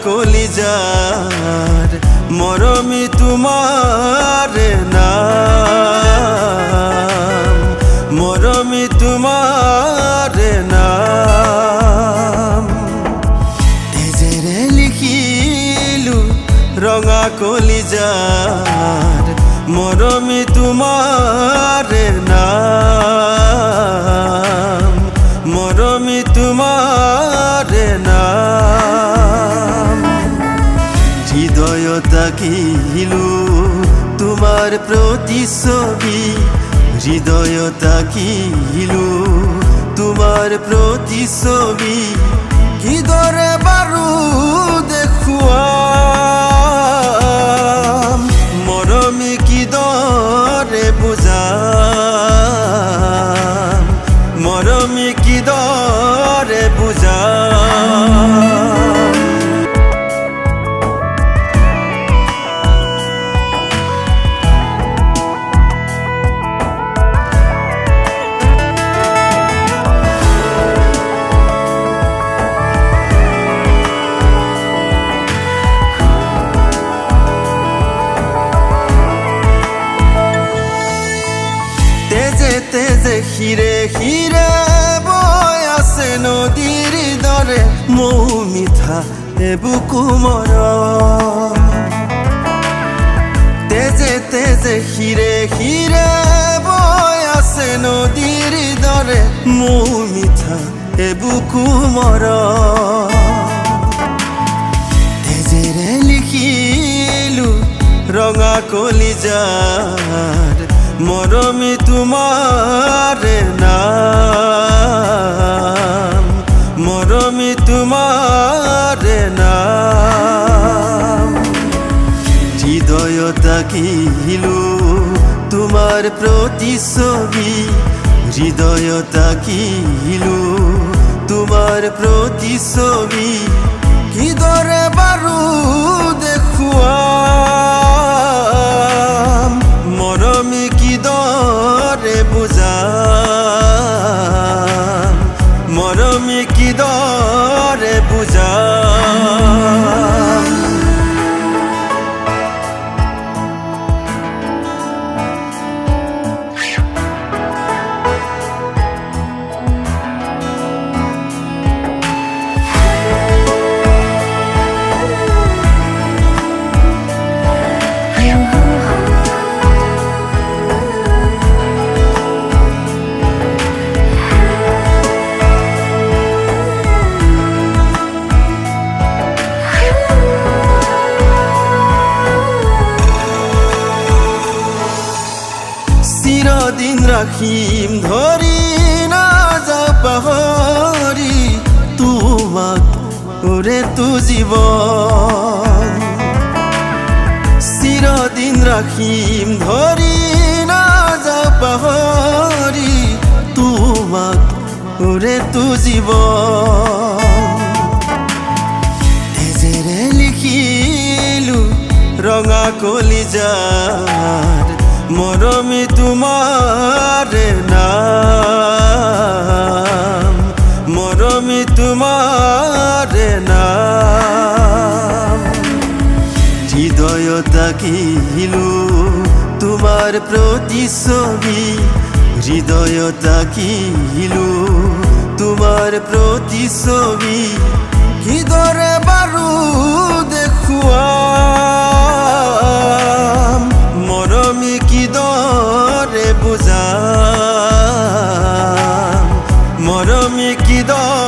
কলিজার মরমি তোমার নাম, মরমি তোমার নাম। তেজেরে লিখিলু রঙা কলিজার মরমি তোমার নাম, মরমি তোমার নাম। হৃদয় তাকিলু তোমার প্রতিছবি, হৃদয় তাকিলু তোমার প্রতিছবি। কি দরে বারু দেখুয়াম মরমি কি দরে বুঝাম, মরমি কি দরে বুঝাম। তেজে তেজে হিরে হিরে বয় আছে নদীর দরে, মৌমিঠা এ বুকু মরম। তেজে তেজে হিরে হিরে বয় আছে নদীর দরে, মৌমিঠা এ বুকু মরম। তেজেরে লিখিলু রঙা কলিজার মরমি তোমার নাম, মরমি তোমার নাম। হৃদয় তাকিলু তোমার প্রতিছবি, হৃদয় তাকিলু তোমার প্রতিছবি। কি দরে বারু দেখুয়াম মরমি কি দরে বুঝাম, মরমি কি দরে বুঝাম। চিরদিন রাখিম ধরি না যাও পাহরি তোমাক ওরে তু জীবন। চিরদিন রাখিম ধরি না যাও পাহরি তোমাক ওরে তু জীবন। তেজেরে লিখিলু রঙা কলিজার মরমি তোমার নাম, মরমি তোমার নাম। হৃদয় তাকিলু তোমার প্রতিছবি, হৃদয় তাকিলু তোমার প্রতিছবি। কি দরে বারু দেখুয়াম মরমি কি দরে বুঝাম, মরমি কি দরে